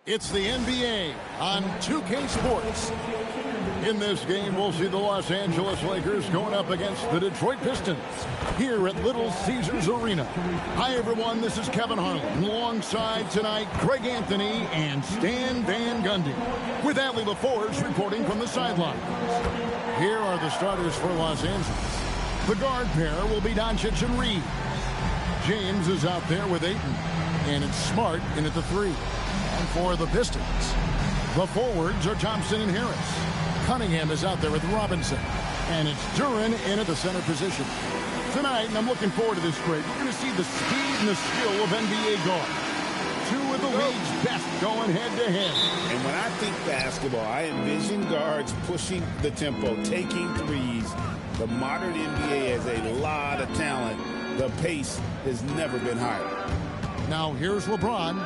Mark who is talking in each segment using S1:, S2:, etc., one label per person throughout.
S1: It's the NBA on 2K Sports. In this game, we'll see the Los Angeles Lakers going up against the Detroit Pistons here at Little Caesars Arena. Hi, everyone. This is Kevin Harlan. Alongside tonight, Greg Anthony and Stan Van Gundy, with Allie LaForge reporting from the sidelines. Here are the starters for Los Angeles. The guard pair will be Doncic and Reed. James is out there with Ayton, and it's Smart in at the 3. And for the Pistons, the forwards are Thompson and Harris. Cunningham is out there with Robinson. And it's Duren in at the center position. Tonight, and I'm looking forward to this grade, we're going to see the speed and the skill of NBA guards. Two of the league's best going head-to-head.
S2: And when I think basketball, I envision guards pushing the tempo, taking threes. The modern NBA has a lot of talent. The pace has never been higher.
S1: Now here's LeBron.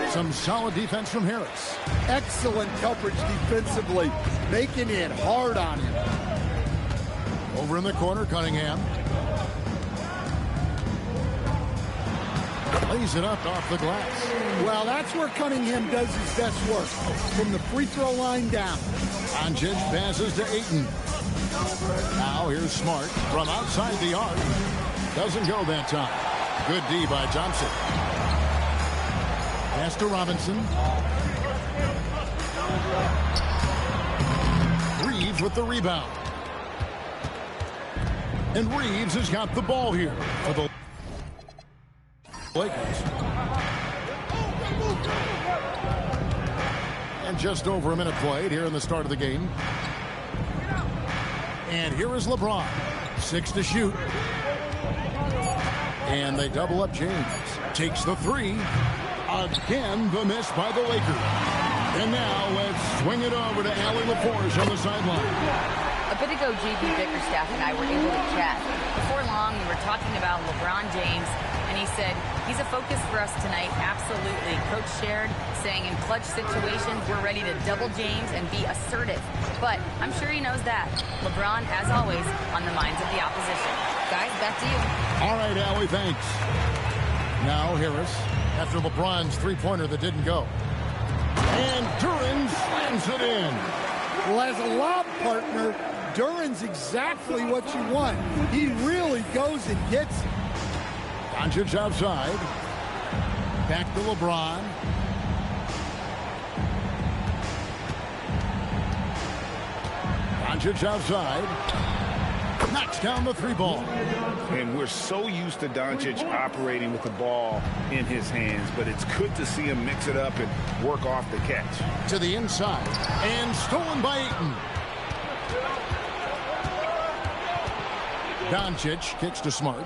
S1: Some solid defense from Harris.
S3: Excellent coverage defensively, making it hard on him.
S1: Over in the corner, Cunningham. Lays it up off the glass.
S3: Well, that's where Cunningham does his best work, from the free throw line down.
S1: Doncic passes to Ayton. Now here's Smart from outside the arc. Doesn't go that time. Good D by Thompson. Pass to Robinson. Reeves with the rebound. And Reeves has got the ball here for the Lakers. And just over a minute played here in the start of the game. And here is LeBron. 6 to shoot. And they double up James. Takes the 3. Again, the miss by the Lakers. And now let's swing it over to Allie LaForge on the sideline.
S4: A bit ago, J.B. Bickerstaff and I were able to chat. Before long, we were talking about LeBron James, and he said, he's a focus for us tonight, absolutely. Coach shared, saying in clutch situations, we're ready to double James and be assertive. But I'm sure he knows that. LeBron, as always, on the minds of the opposition. Guys, back to you.
S1: All right, Allie, thanks. Now Harris, after LeBron's three-pointer that didn't go. And Duren slams it in.
S3: Well, as a lob partner, Duren's exactly what you want. He really goes and gets it.
S1: Doncic outside. Back to LeBron. Doncic outside. Knocks down the 3-ball.
S2: And we're so used to Doncic operating with the ball in his hands, but it's good to see him mix it up and work off the catch.
S1: To the inside. And stolen by Ayton. Doncic kicks to Smart.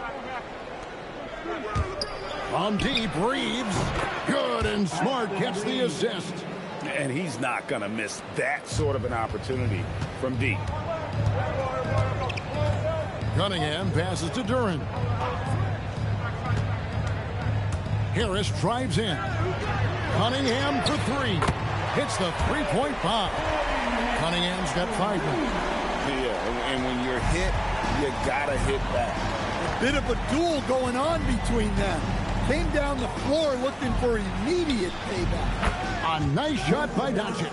S1: From deep, Reeves. Good, and Smart gets the assist.
S2: And he's not going to miss that sort of an opportunity from deep.
S1: Cunningham passes to Duren. Harris drives in. Cunningham for 3. Hits the three-point bomb. Cunningham's got 5 now.
S2: Yeah, and when you're hit, you got to hit back.
S3: A bit of a duel going on between them. Came down the floor looking for immediate payback.
S1: A nice shot by Doncic.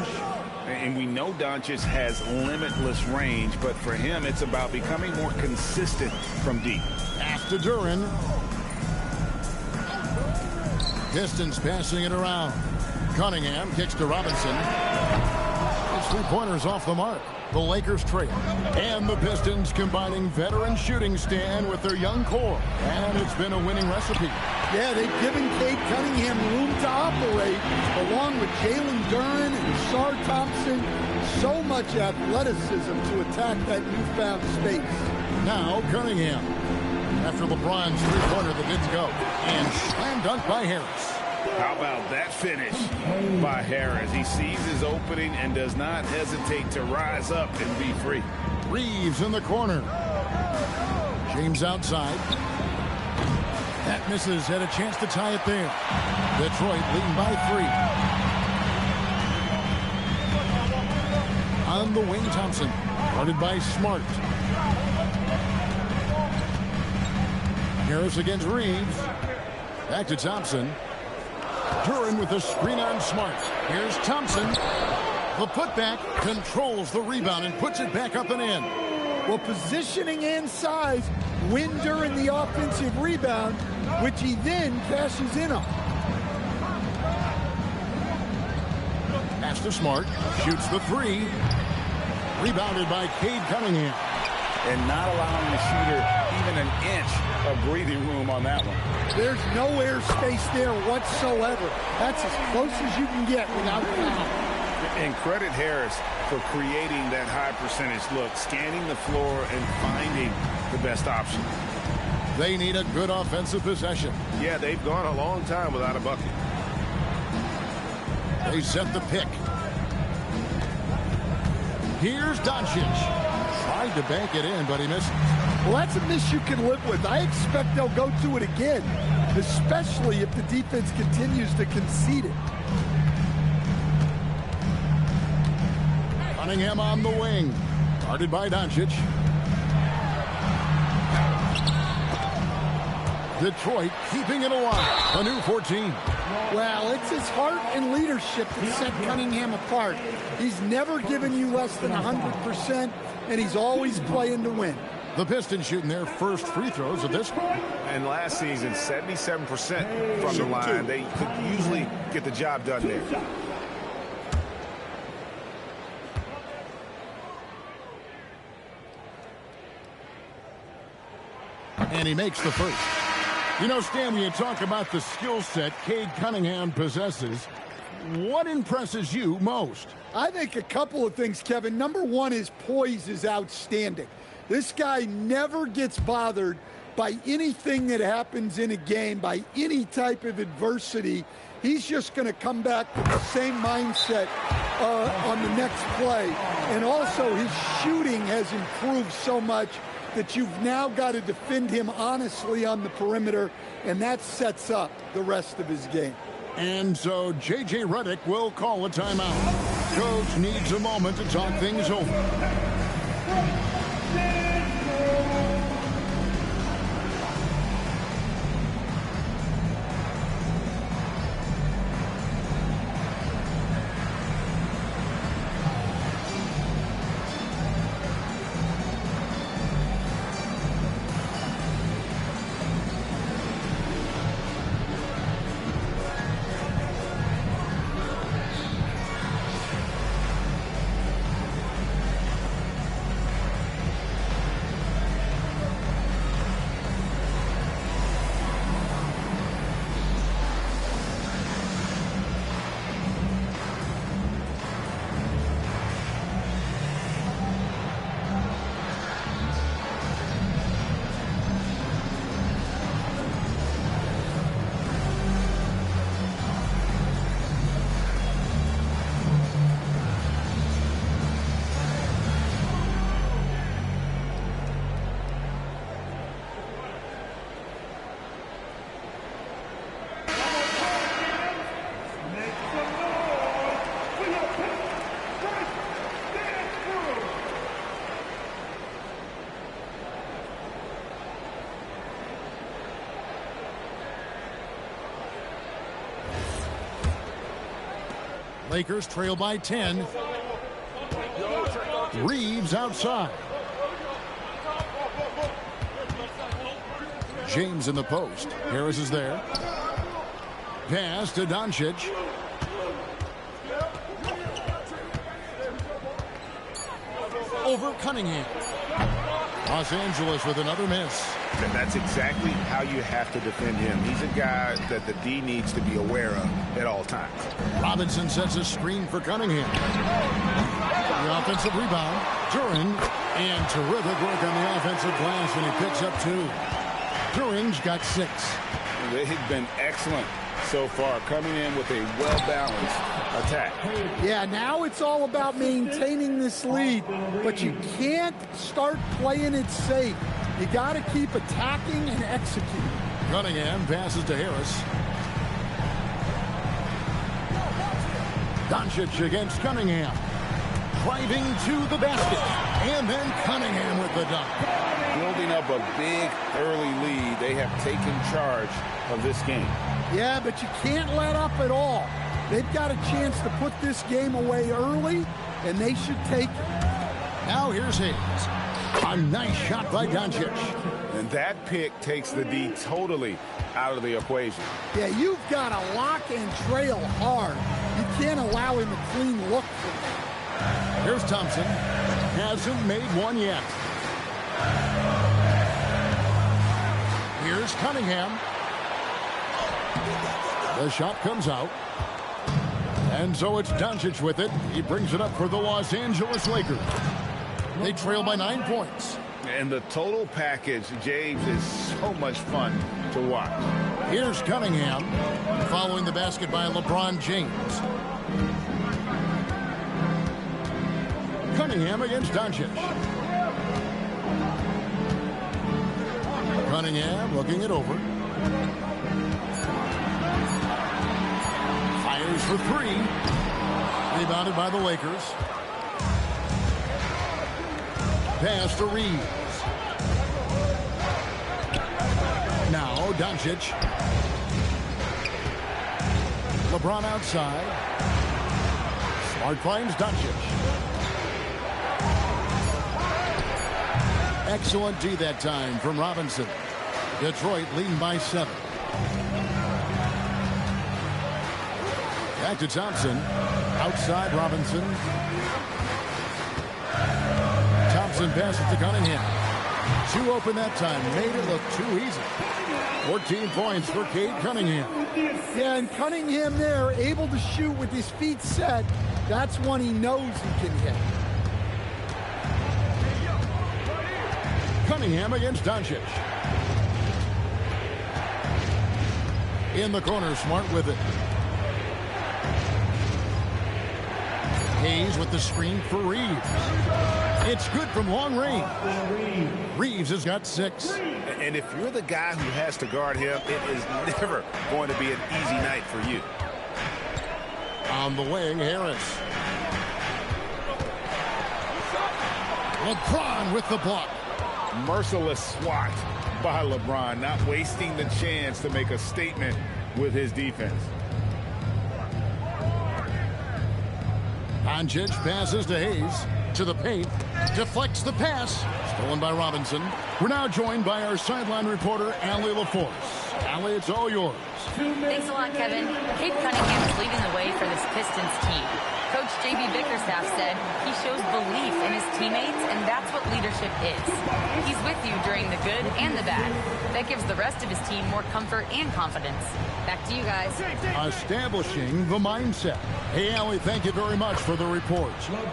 S2: And we know Doncic has limitless range, but for him, it's about becoming more consistent from deep.
S1: Pass to Duren. Pistons passing it around. Cunningham kicks to Robinson. His three-pointer's off the mark. The Lakers trail. And the Pistons combining veteran shooting stand with their young core. And it's been a winning recipe.
S3: Yeah, they've given Cade Cunningham room to operate, along with Jalen Duren and Sar Thompson. So much athleticism to attack that newfound space.
S1: Now Cunningham, after LeBron's three-pointer that didn't go. And slam dunk by Harris.
S2: How about that finish by Harris? He sees his opening and does not hesitate to rise up and be free.
S1: Reeves in the corner. James outside. That misses. Had a chance to tie it there. Detroit leading by 3. On the wing, Thompson. Guarded by Smart. Harris against Reeves. Back to Thompson. Duran with the screen on Smart. Here's Thompson. The putback controls the rebound and puts it back up and in.
S3: Well, positioning and size win Duran the offensive rebound, which he then cashes in on.
S1: Pass to Smart. Shoots the three. Rebounded by Cade Cunningham.
S2: And not allowing the shooter even an inch of breathing room on that one.
S3: There's no airspace there whatsoever. That's as close as you can get without foul.
S2: And credit Harris for creating that high percentage look, scanning the floor and finding the best option.
S1: They need a good offensive possession.
S5: Yeah, they've gone a long time without a bucket.
S1: They set the pick. Here's Doncic. Tried to bank it in, but he misses.
S3: Well, that's a miss you can live with. I expect they'll go to it again, especially if the defense continues to concede it.
S1: Cunningham on the wing. Guarded by Doncic. Detroit keeping it alive. The new 14.
S3: Well, it's his heart and leadership that set Cunningham apart. He's never given you less than 100%, and he's always playing to win.
S1: The Pistons shooting their first free throws of this one.
S5: And last season, 77% from the line. They could usually get the job done there.
S1: And he makes the first. You know, Stan, when you talk about the skill set Cade Cunningham possesses, what impresses you most?
S3: I think a couple of things, Kevin. Number one, his poise is outstanding. This guy never gets bothered by anything that happens in a game, by any type of adversity. He's just going to come back with the same mindset on the next play. And also, his shooting has improved so much that you've now got to defend him honestly on the perimeter, and that sets up the rest of his game.
S1: And so J.J. Redick will call a timeout. Coach needs a moment to talk things over. Lakers trail by 10. Reeves outside. James in the post. Harris is there. Pass to Doncic. Over Cunningham. Los Angeles with another miss.
S5: And that's exactly how you have to defend him. He's a guy that the D needs to be aware of at all times.
S1: Robinson sets a screen for Cunningham. The offensive rebound. Duran. And terrific work on the offensive glass, and he picks up 2. Duran's got 6.
S2: They've been excellent so far, coming in with a well-balanced attack.
S3: Yeah, now it's all about maintaining this lead, but you can't start playing it safe. You got to keep attacking and executing.
S1: Cunningham passes to Harris. Doncic against Cunningham. driving to the basket. And then Cunningham with the dunk.
S2: Building up a big early lead. They have taken charge of this game.
S3: Yeah, but you can't let up at all. They've got a chance to put this game away early, and they should take it.
S1: Now here's Hayes. A nice shot by Doncic.
S2: And that pick takes the D totally out of the equation.
S3: Yeah, you've got to lock and trail hard. You can't allow him a clean look for that.
S1: Here's Thompson. Hasn't made one yet. Here's Cunningham. The shot comes out. And so it's Doncic with it. He brings it up for the Los Angeles Lakers. They trail by 9 points.
S2: And the total package, James, is so much fun to watch.
S1: Here's Cunningham following the basket by LeBron James. Cunningham against Doncic. Cunningham looking it over. Fires for three. Rebounded by the Lakers. Pass to Reeves. Now Doncic. LeBron outside. Smart finds Doncic. Excellent D that time from Robinson. Detroit leading by 7. Back to Thompson. Outside Robinson. Thompson passes to Cunningham. Too open that time. Made it look too easy. 14 points for Cade Cunningham.
S3: Yeah, and Cunningham there, able to shoot with his feet set. That's one he knows he can hit.
S1: Cunningham against Doncic. In the corner, Smart with it. Hayes with the screen for Reeves. It's good from long range. Reeves has got 6.
S5: And if you're the guy who has to guard him, it is never going to be an easy night for you.
S1: On the wing, Harris. LeBron with the block.
S2: Merciless swat by LeBron, not wasting the chance to make a statement with his defense.
S1: Doncic passes to Hayes. To the paint. Deflects the pass. Stolen by Robinson. We're now joined by our sideline reporter, Allie LaForce. Allie, it's all yours.
S4: Thanks a lot, Kevin. Cade Cunningham is leading the way for this Pistons team. Coach J.B. Bickerstaff said he shows belief in his teammates, and that's what leadership is. He's with you during the good and the bad. That gives the rest of his team more comfort and confidence. Back to you guys.
S1: Establishing the mindset. Hey, Allie, thank you very much for the report.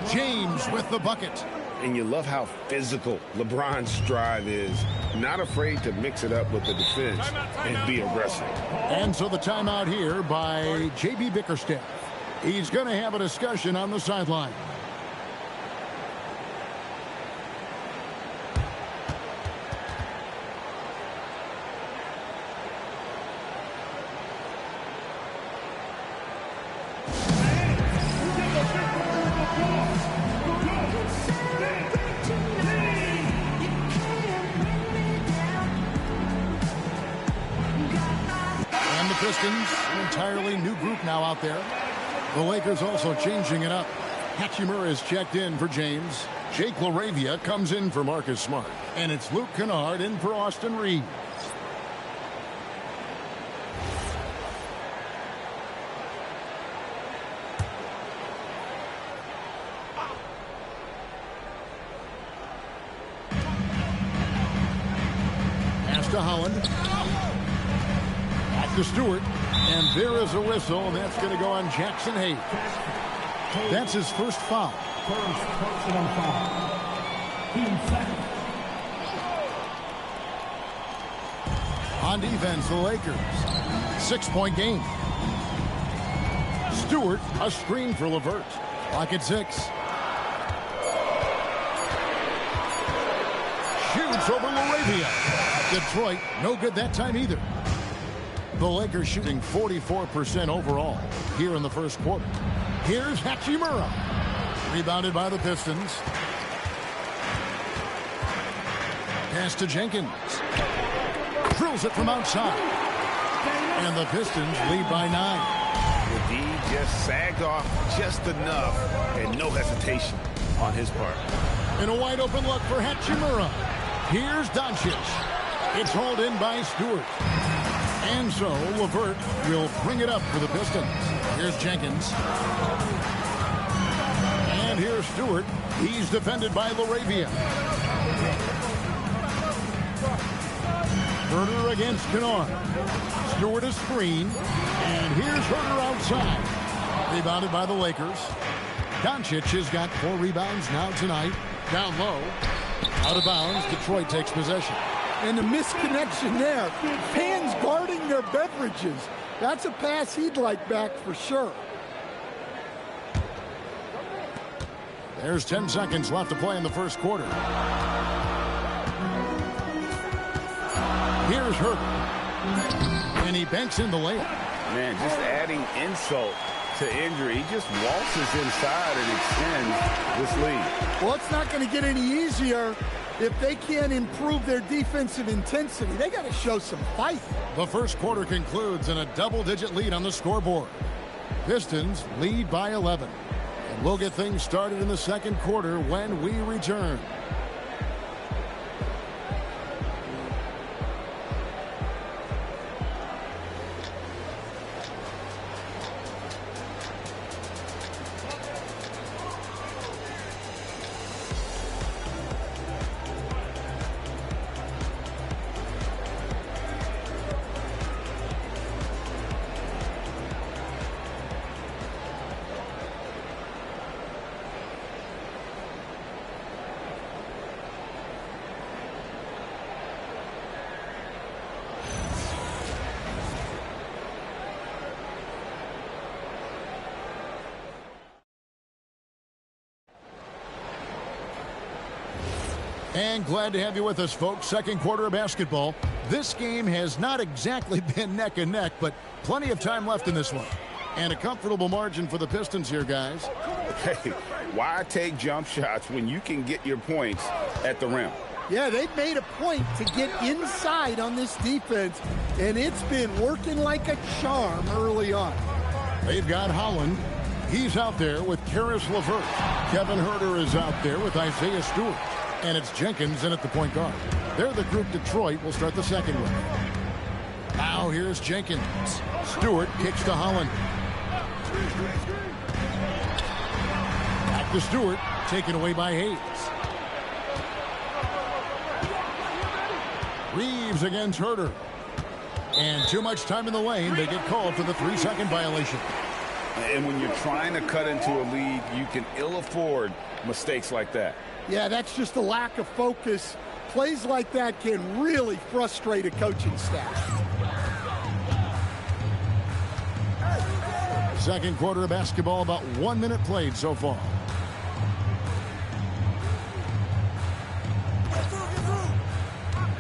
S1: James with the bucket.
S5: And you love how physical LeBron's drive is. Not afraid to mix it up with the defense and be aggressive.
S1: And so the timeout here by J.B. Bickerstaff. He's going to have a discussion on the sideline. And the Pistons, an entirely new group now out there. The Lakers also changing it up. Hachimura is checked in for James. Jake LaRavia comes in for Marcus Smart. And it's Luke Kennard in for Austin Reeves. Pass to Holland. Back to Stewart. And there is a whistle, and that's going to go on Jackson Hayes. That's his first foul.
S6: First personal foul. Team second.
S1: On defense, the Lakers. 6-point game. Stewart, a screen for LeVert. Clock at 6. Shoots over LaRavia. Detroit, no good that time either. The Lakers shooting 44% overall here in the first quarter. Here's Hachimura. Rebounded by the Pistons. Pass to Jenkins. Drills it from outside. And the Pistons lead by 9.
S2: The D just sagged off just enough and no hesitation on his part.
S1: And a wide open look for Hachimura. Here's Doncic. It's hauled in by Stewart. And so LeVert will bring it up for the Pistons. Here's Jenkins. And here's Stewart. He's defended by LaRavia. Herter against Kennard. Stewart a screen. And here's Herter outside. Rebounded by the Lakers. Doncic has got 4 rebounds now tonight. Down low. Out of bounds. Detroit takes possession.
S3: And the misconnection there. Fans guarding their beverages. That's a pass he'd like back for sure.
S1: There's 10 seconds left to play in the first quarter. Here's Herter. And he banks in the layup.
S2: Man, just adding insult to injury. He just waltzes inside and extends this lead.
S3: Well, it's not going to get any easier if they can't improve their defensive intensity. They got to show some fight.
S1: The first quarter concludes in a double-digit lead on the scoreboard. Pistons lead by 11. And we'll get things started in the second quarter when we return. And glad to have you with us, folks. Second quarter of basketball. This game has not exactly been neck and neck, but plenty of time left in this one. And a comfortable margin for the Pistons here, guys.
S2: Hey, why take jump shots when you can get your points at the rim?
S3: Yeah, they've made a point to get inside on this defense, and it's been working like a charm early on.
S1: They've got Holland. He's out there with Karis LeVert. Kevin Herter is out there with Isaiah Stewart. And it's Jenkins in at the point guard. They're the group Detroit will start the second with. Now here's Jenkins. Stewart kicks to Holland. Back to Stewart, taken away by Hayes. Reeves against Herter. And too much time in the lane. They get called for the 3-second violation.
S2: And when you're trying to cut into a lead, you can ill afford mistakes like that.
S3: Yeah, that's just a lack of focus. Plays like that can really frustrate a coaching staff.
S1: Second quarter of basketball, about 1 minute played so far.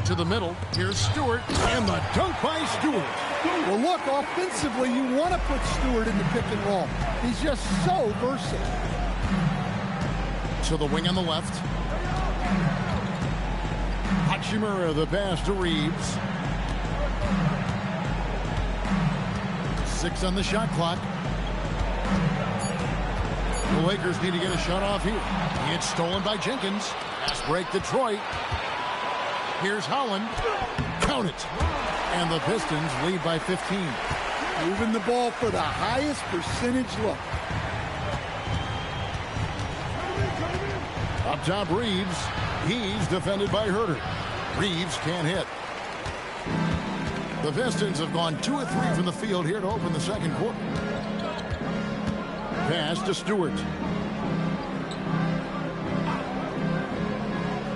S1: To the middle, here's Stewart, and the dunk by Stewart.
S3: Well, look, offensively, you want to put Stewart in the pick and roll. He's just so versatile.
S1: To the wing on the left. Hachimura, the pass to Reeves. 6 on the shot clock. The Lakers need to get a shot off here. It's stolen by Jenkins. Pass break Detroit. Here's Holland. Count it. And the Pistons lead by 15.
S3: Moving the ball for the highest percentage look.
S1: Up top, Reeves. He's defended by Herter. Reeves can't hit. The Pistons have gone 2 of 3 from the field here to open the second quarter. Pass to Stewart.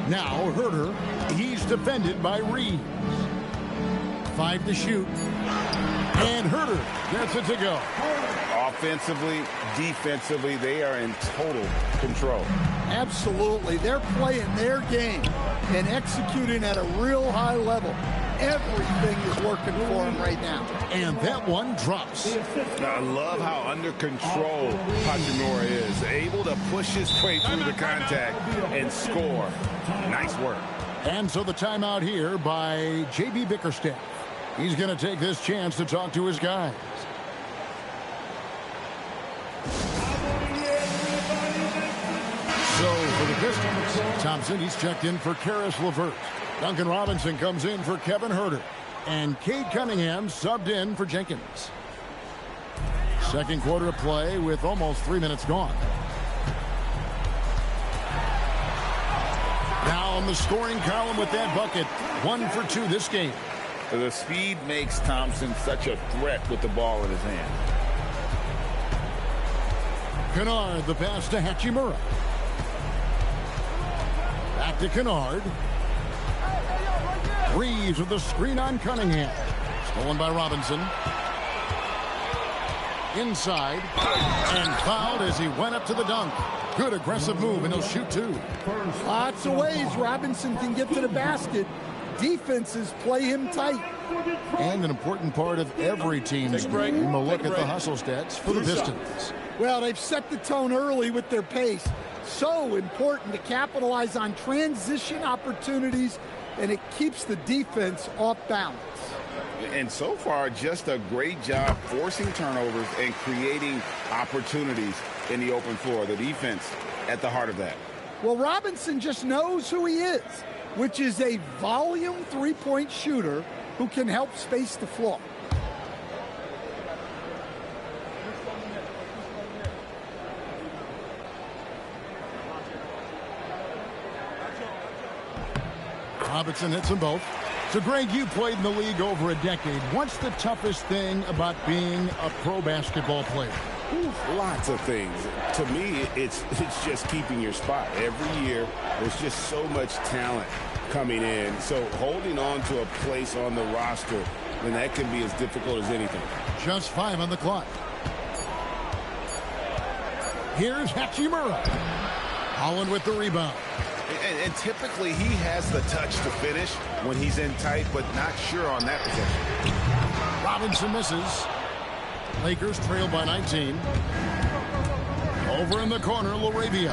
S1: Now Herter. He's defended by Reeves. 5 to shoot. And Herter gets it to go.
S2: Offensively, defensively, they are in total control.
S3: Absolutely. They're playing their game and executing at a real high level. Everything is working for him right now.
S1: And that one drops.
S2: I love how under control Hachimura is. Able to push his way through the contact and score. Nice work.
S1: And so the timeout here by J.B. Bickerstaff. He's going to take this chance to talk to his guys. So for the Pistons, Thompson, he's checked in for Karis LeVert. Duncan Robinson comes in for Kevin Huerter. And Cade Cunningham subbed in for Jenkins. Second quarter of play with almost 3 minutes gone. Now on the scoring column with that bucket. 1 for 2 this game.
S2: The speed makes Thompson such a threat with the ball in his hand.
S1: Kennard, the pass to Hachimura. Back to Kennard. Reeves with the screen on Cunningham. Stolen by Robinson. Inside. And fouled as he went up to the dunk. Good aggressive move, and he'll shoot 2.
S3: Lots of ways Robinson can get to the basket. Defenses play him tight.
S1: And an important part of every team's game. A look at the hustle stats for the Pistons.
S3: Well, they've set the tone early with their pace. So important to capitalize on transition opportunities, and it keeps the defense off balance.
S2: And so far, just a great job forcing turnovers and creating opportunities in the open floor. The defense at the heart of that.
S3: Well, Robinson just knows who he is, which is a volume three-point shooter who can help space the floor.
S1: Robinson hits them both. So, Greg, you played in the league over a decade. What's the toughest thing about being a pro basketball player?
S2: Lots of things. To me, it's just keeping your spot. Every year, there's just so much talent coming in. So holding on to a place on the roster, then that can be as difficult as anything.
S1: Just 5 on the clock. Here's Hachimura. Holland with the rebound.
S2: And typically he has the touch to finish when he's in tight, but not sure on that possession.
S1: Robinson misses. Lakers trail by 19. Over in the corner, LaRavia.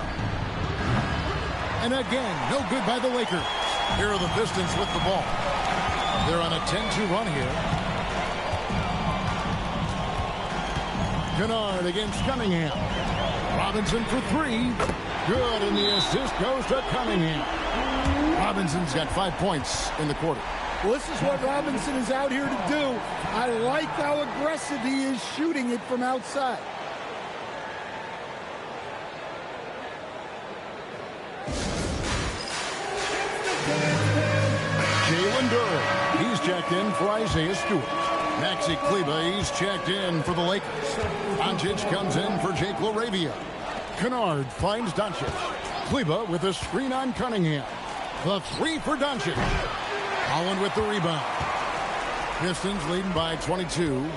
S1: And again, no good by the Lakers. Here are the Pistons with the ball. They're on a 10-2 run here. Kennard against Cunningham. Robinson for 3. Good, and the assist goes to Cunningham. Robinson's got 5 points in the quarter.
S3: Well, this is what Robinson is out here to do. I like how aggressive he is shooting it from outside.
S1: Jalen Durr, he's checked in for Isaiah Stewart. Maxi Kleba, he's checked in for the Lakers. Doncic comes in for Jake LaRavia. Kennard finds Doncic. Kleba with a screen on Cunningham. The 3 for Doncic. Holland with the rebound. Pistons leading by 22.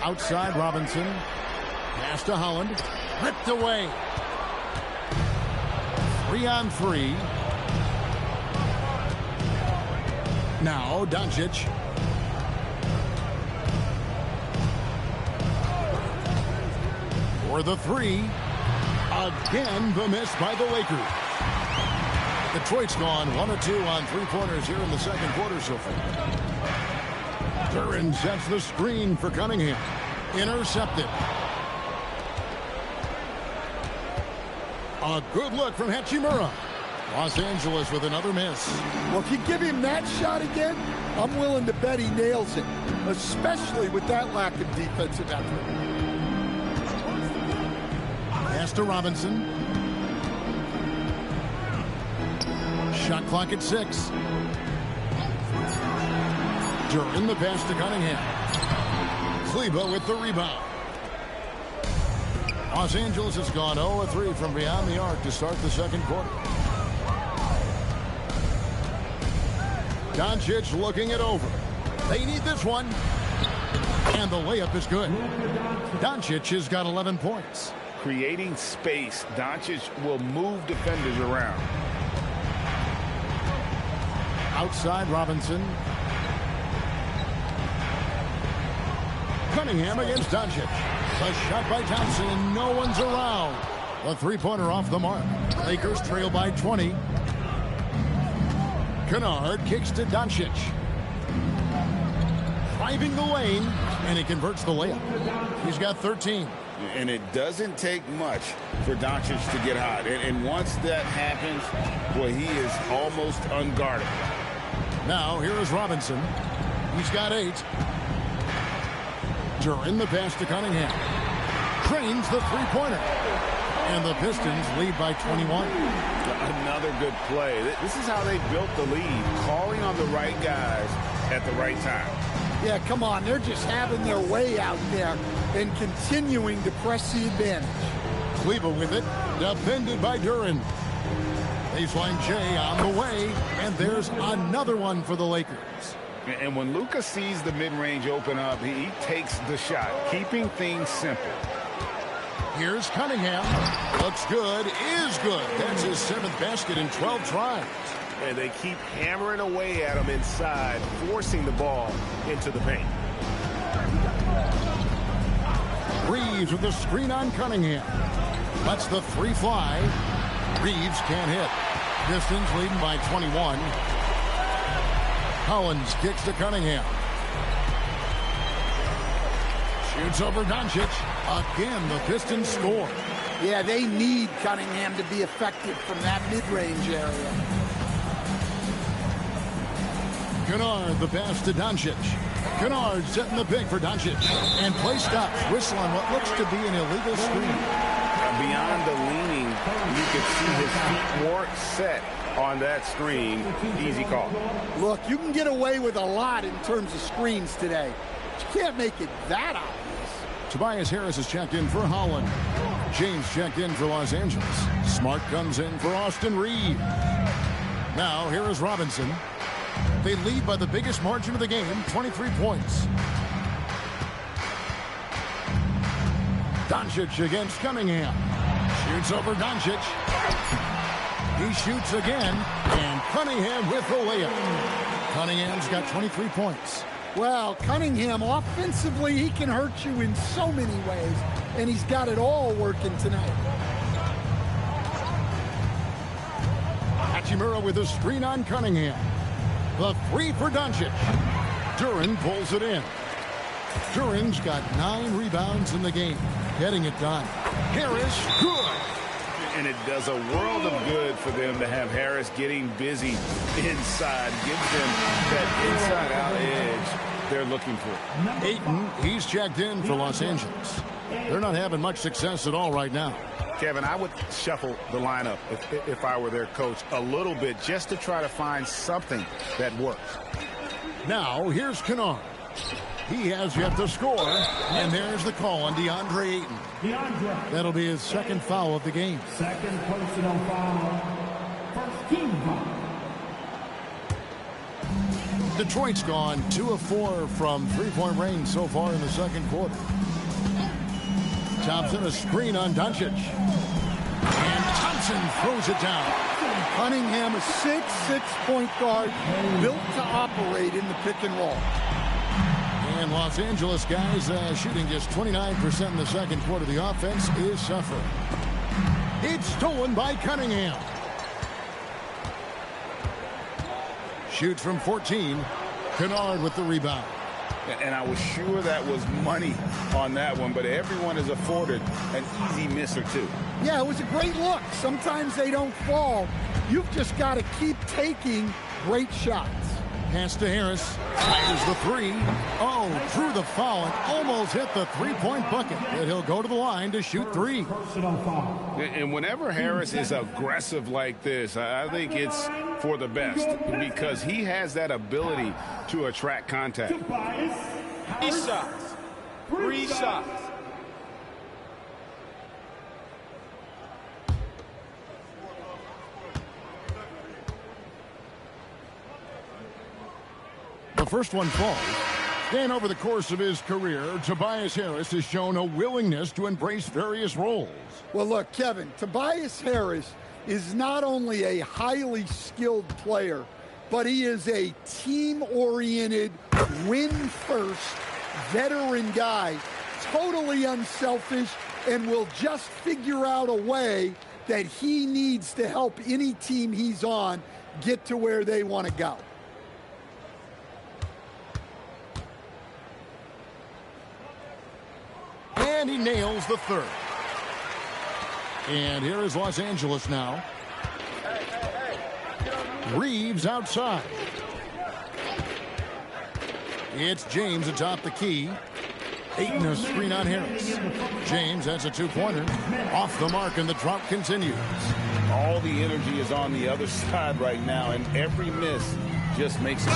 S1: Outside Robinson. Pass to Holland. Ripped away. 3-on-3. Now Doncic. For the 3. Again, the miss by the Lakers. Detroit's gone 1 of 2 on 3-pointers here in the second quarter so far. Duran sets the screen for Cunningham. Intercepted. A good look from Hachimura. Los Angeles with another miss.
S3: Well, if you give him that shot again, I'm willing to bet he nails it, especially with that lack of defensive effort.
S1: Pass to Robinson. Shot clock at 6. Duran the pass to Cunningham. Kleba with the rebound. Los Angeles has gone 0 of 3 from beyond the arc to start the second quarter. Doncic looking it over. They need this one. And the layup is good. Doncic has got 11 points.
S2: Creating space, Doncic will move defenders around.
S1: Outside Robinson. Cunningham against Doncic. A shot by Thompson. No one's around. A three-pointer off the mark. Lakers trail by 20. Kennard kicks to Doncic. Driving the lane, and he converts the layup. He's got 13.
S2: And it doesn't take much for Doncic to get hot. And once that happens, well, he is almost unguardable.
S1: Now, here is Robinson. He's got 8. Duran the pass to Cunningham. Cranes the three-pointer. And the Pistons lead by 21.
S2: Another good play. This is how they built the lead, calling on the right guys at the right time.
S3: Yeah, come on. They're just having their way out there and continuing to press the advantage.
S1: Cleveland with it. Defended by Duran. Baseline J on the way. And there's another one for the Lakers.
S2: And when Luka sees the mid-range open up, he takes the shot, keeping things simple.
S1: Here's Cunningham. Looks good. Is good. That's his 7th basket in 12 tries.
S5: And they keep hammering away at him inside, forcing the ball into the paint.
S1: Reeves with the screen on Cunningham. Lets the three fly. Reeves can't hit. Pistons leading by 21. Collins kicks to Cunningham. Shoots over Doncic. Again, the Pistons score.
S3: Yeah, they need Cunningham to be effective from that mid-range area.
S1: Kennard the pass to Doncic. Kennard setting the pick for Doncic. And play stops. Whistle on what looks to be an illegal screen.
S2: Beyond the leaning, you can see his feet weren't set on that screen. Easy call.
S3: Look, you can get away with a lot in terms of screens today. But you can't make it that obvious.
S1: Tobias Harris has checked in for Holland. James checked in for Los Angeles. Smart comes in for Austin Reed. Now, here is Robinson. They lead by the biggest margin of the game, 23 points. Doncic against Cunningham. Shoots over Doncic. He shoots again, and Cunningham with the layup. Cunningham's got 23 points.
S3: Well, Cunningham, offensively, he can hurt you in so many ways, and he's got it all working tonight.
S1: Hachimura with a screen on Cunningham. The three for Doncic. Duran pulls it in. Duran's got 9 rebounds in the game, getting it done. Harris, good.
S2: And it does a world of good for them to have Harris getting busy inside. Gives them that inside-out edge they're looking for.
S1: Ayton, he's checked in for Los Angeles. They're not having much success at all right now.
S2: Kevin, I would shuffle the lineup if I were their coach a little bit just to try to find something that works.
S1: Now, here's Kennard. He has yet to score, and there's the call on DeAndre Ayton. That'll be his 2nd foul of the game.
S6: 2nd personal foul. 1st team foul.
S1: Detroit's gone 2 of 4 from three-point range so far in the 2nd quarter. Thompson a screen on Doncic. And Thompson throws it down.
S3: Cunningham, a 6'6" point guard, built to operate in the pick and roll.
S1: And Los Angeles guys shooting just 29% in the 2nd quarter. The offense is suffering. It's stolen by Cunningham. Shoots from 14. Kennard with the rebound.
S2: And I was sure that was money on that one, but everyone is afforded an easy miss or two.
S3: Yeah, it was a great look. Sometimes they don't fall. You've just got to keep taking great shots.
S1: Pass to Harris. Fires the three. Oh, drew the foul and almost hit the three-point bucket. But he'll go to the line to shoot 3.
S6: Personal foul.
S2: And whenever Harris is aggressive like this, I think it's for the best because he has that ability to attract contact.
S7: 3 shots. 3 shots.
S1: The first one falls. And over the course of his career, Tobias Harris has shown a willingness to embrace various roles.
S3: Well, look, Kevin, Tobias Harris is not only a highly skilled player, but he is a team-oriented, win-first, veteran guy, totally unselfish, and will just figure out a way that he needs to help any team he's on get to where they want to go.
S1: And he nails the third. And here is Los Angeles now. Reeves outside. It's James atop the key. Ayton a screen on Harris. James has a two-pointer. Off the mark, and the drop continues.
S2: All the energy is on the other side right now, and every miss just makes it.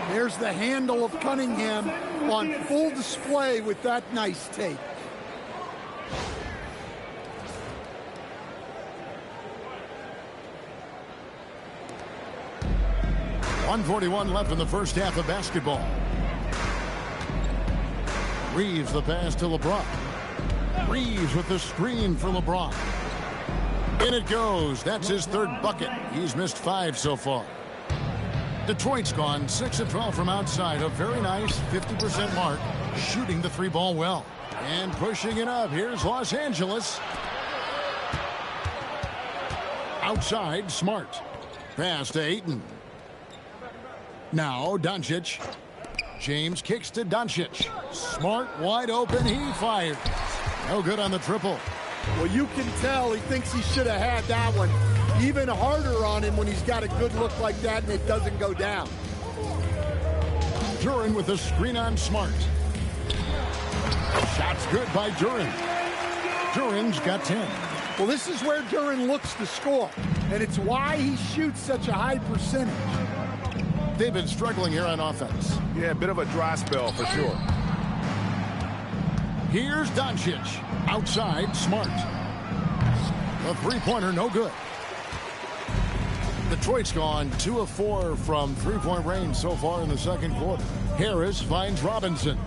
S3: There's the handle of Cunningham on full display with that nice take.
S1: .141 left in the first half of basketball. Reeves the pass to LeBron. Reeves with the screen for LeBron. In it goes. That's his third bucket. He's missed 5 so far. Detroit's gone 6 of 12 from outside. A very nice 50% mark. Shooting the three ball well. And pushing it up. Here's Los Angeles. Outside, Smart. Pass to Ayton. Now Doncic. James kicks to Doncic. Smart wide open. He fires. No good on the triple.
S3: Well, you can tell he thinks he should have had that one. Even harder on him when he's got a good look like that and it doesn't go down.
S1: Duren with a screen on Smart. Shot's good by Duren. Duren's got 10.
S3: Well, this is where Duren looks to score, and it's why he shoots such a high percentage.
S1: They've been struggling here on offense.
S5: Yeah, a bit of a dry spell for sure.
S1: Here's Doncic. Outside, Smart. A three-pointer, no good. Detroit's gone 2 of 4 from three-point range so far in the second quarter. Harris finds Robinson.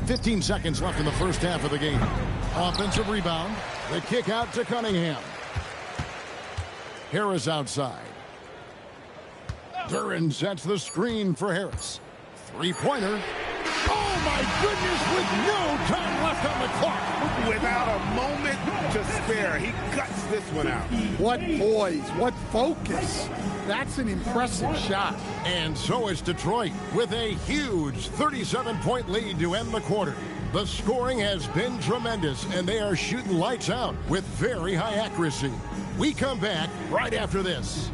S1: 15 seconds left in the first half of the game. Offensive rebound. The kick out to Cunningham. Harris outside. Duren sets the screen for Harris. Three-pointer. Oh, my goodness, with no time left on the clock.
S2: Without a moment to spare, he cuts this one out.
S3: What poise, what focus. That's an impressive shot.
S1: And so is Detroit with a huge 37-point lead to end the quarter. The scoring has been tremendous, and they are shooting lights out with very high accuracy. We come back right after this.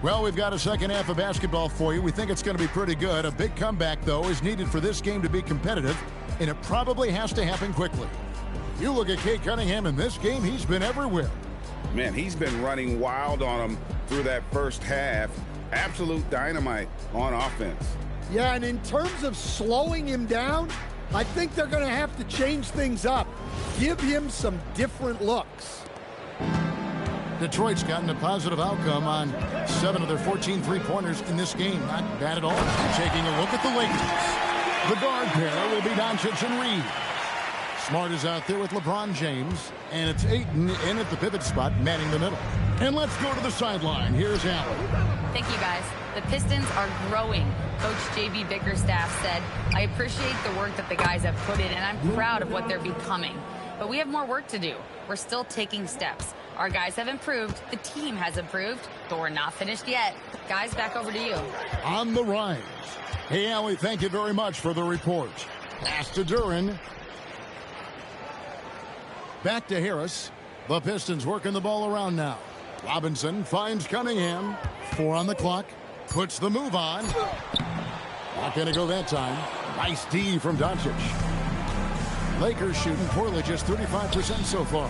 S1: Well, we've got a second half of basketball for you. We think it's going to be pretty good. A big comeback, though, is needed for this game to be competitive, and it probably has to happen quickly. You look at Cade Cunningham in this game, he's been everywhere.
S2: Man, he's been running wild on him through that first half. Absolute dynamite on offense.
S3: Yeah, and in terms of slowing him down, I think they're going to have to change things up. Give him some different looks.
S1: Detroit's gotten a positive outcome on 7 of their 14 three-pointers in this game. Not bad at all. Taking a look at the Lakers. The guard pair will be Doncic and Reeves. Smart is out there with LeBron James, and it's Ayton in at the pivot spot, manning the middle. And let's go to the sideline. Here's Allen.
S4: Thank you, guys. The Pistons are growing. Coach J.B. Bickerstaff said, I appreciate the work that the guys have put in, and I'm proud of what they're becoming. But we have more work to do. We're still taking steps. Our guys have improved. The team has improved, but we're not finished yet. Guys, back over to you.
S1: On the rise. Hey, Allie, thank you very much for the report. Pass to Duran. Back to Harris. The Pistons working the ball around now. Robinson finds Cunningham. 4 on the clock. Puts the move on. Not going to go that time. Nice D from Doncic. Lakers shooting poorly, just 35% so far.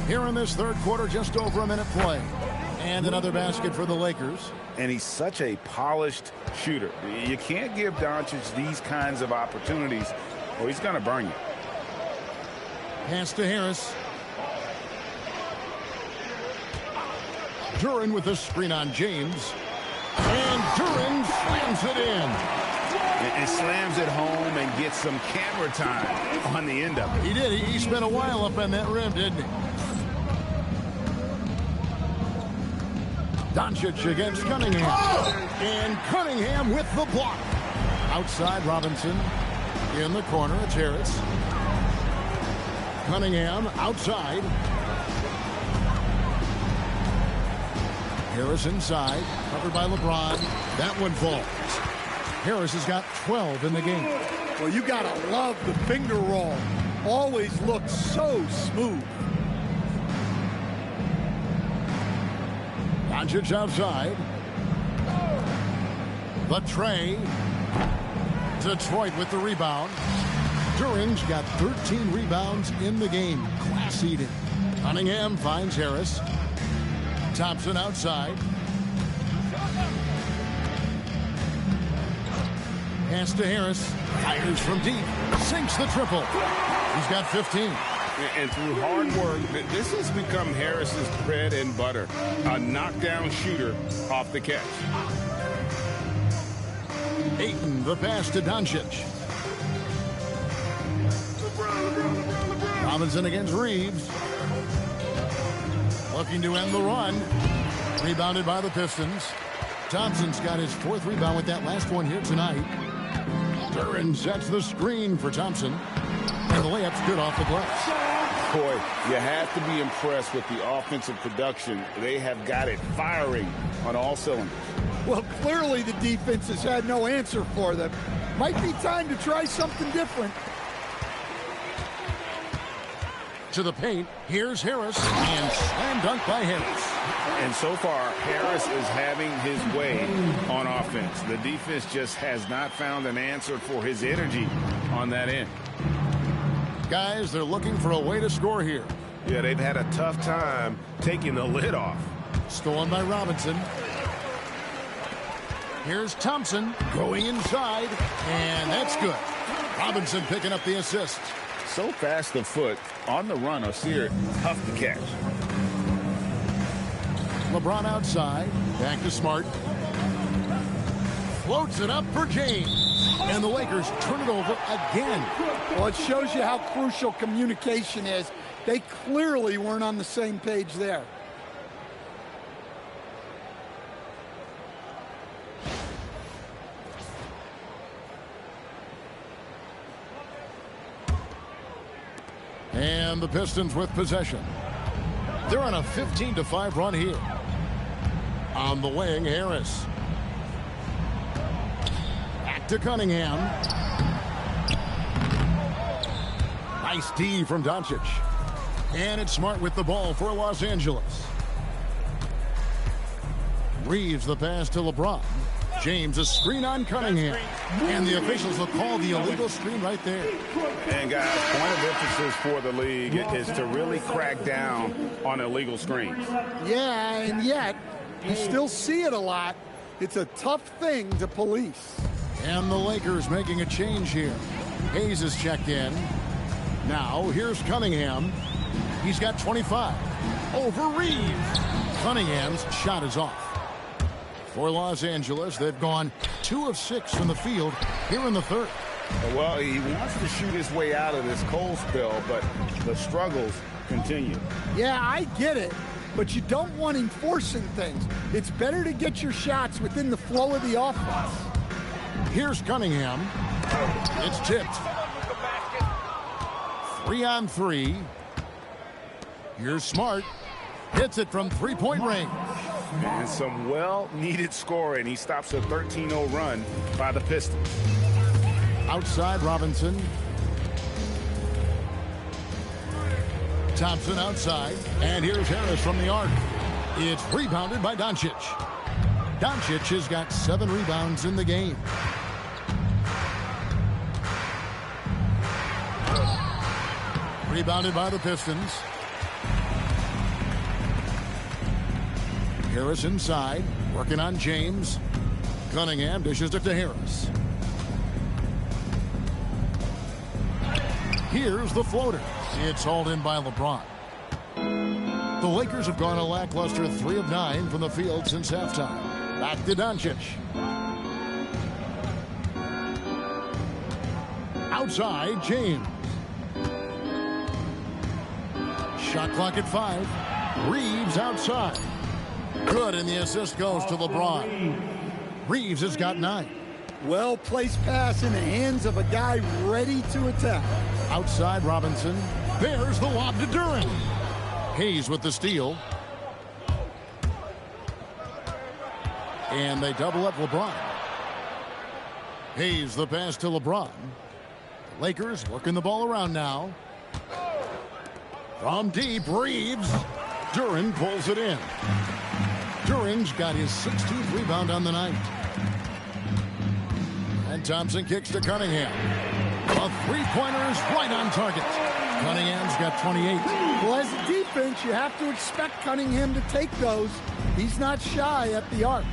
S1: Here in this third quarter, just over a minute play. And another basket for the Lakers.
S2: And he's such a polished shooter. You can't give Doncic these kinds of opportunities or he's going to burn you.
S1: Pass to Harris. Duran with a screen on James. And Duran slams it in.
S2: And slams it home and gets some camera time on the end of it.
S1: He did. He spent a while up on that rim, didn't he? Doncic against Cunningham. And Cunningham with the block. Outside Robinson. In the corner, it's Harris. Cunningham outside. Harris inside. Covered by LeBron. That one falls. Harris has got 12 in the game.
S3: Well, you got to love the finger roll. Always looks so smooth.
S1: Doncic outside. The tray. Detroit with the rebound. Duran's got 13 rebounds in the game. Class eating. Cunningham finds Harris. Thompson outside. Pass to Harris. Fires from deep. Sinks the triple. He's got 15.
S2: And through hard work, this has become Harris's bread and butter. A knockdown shooter off the catch.
S1: Ayton, the pass to Doncic. Robinson against Reeves. Looking to end the run. Rebounded by the Pistons. Thompson's got his 4th rebound with that last one here tonight. Duran sets the screen for Thompson. And the layup's good off the glass.
S2: Boy, you have to be impressed with the offensive production. They have got it firing on all cylinders.
S3: Well, clearly the defense has had no answer for them. Might be time to try something different.
S1: To the paint, here's Harris, and slam dunk by Harris.
S2: And so far, Harris is having his way on offense. The defense just has not found an answer for his energy on that end.
S1: Guys, they're looking for a way to score here.
S5: Yeah, they've had a tough time taking the lid off.
S1: Stolen by Robinson. Here's Thompson going inside, and that's good. Robinson picking up the assist.
S2: So fast of foot, on the run, Osir, tough to catch.
S1: LeBron outside, back to Smart. Floats it up for James. And the Lakers turn it over again.
S3: Well, it shows you how crucial communication is. They clearly weren't on the same page there.
S1: And the Pistons with possession. They're on a 15-5 run here. On the wing, Harris. Back to Cunningham. Nice D from Doncic. And it's Smart with the ball for Los Angeles. Reeves the pass to LeBron. James a screen on Cunningham. And the officials will call the illegal screen right there.
S2: And guys, point of emphasis for the league is to really crack down on illegal screens.
S3: Yeah, and yet you still see it a lot. It's a tough thing to police.
S1: And the Lakers making a change here. Hayes is checked in. Now here's Cunningham. He's got 25. Over Reeves. Cunningham's shot is off. For Los Angeles, they've gone 2 of 6 from the field here in the third.
S2: Well, he wants to shoot his way out of this cold spell, but the struggles continue.
S3: Yeah, I get it, but you don't want him forcing things. It's better to get your shots within the flow of the offense.
S1: Here's Cunningham. It's tipped. 3 on 3. Here's Smart. Hits it from 3-point range.
S2: And some well-needed scoring. He stops a 13-0 run by the Pistons.
S1: Outside Robinson. Thompson outside. And here's Harris from the arc. It's rebounded by Doncic. Doncic has got 7 rebounds in the game. Rebounded by the Pistons. Harris inside, working on James. Cunningham dishes it to Harris. Here's the floater. It's hauled in by LeBron. The Lakers have gone a lackluster 3 of 9 from the field since halftime. Back to Doncic. Outside, James. Shot clock at 5. Reeves outside. Good, and the assist goes to LeBron. Reeves has got 9.
S3: Well-placed pass in the hands of a guy ready to attack.
S1: Outside Robinson. There's the lob to Duren. Hayes with the steal. And they double up LeBron. Hayes the pass to LeBron. The Lakers working the ball around now. From deep, Reeves. Duren pulls it in. Duren's got his 16th rebound on the night. And Thompson kicks to Cunningham. A three-pointer is right on target. Cunningham's got 28.
S3: Well, as a defense, you have to expect Cunningham to take those. He's not shy at the arc.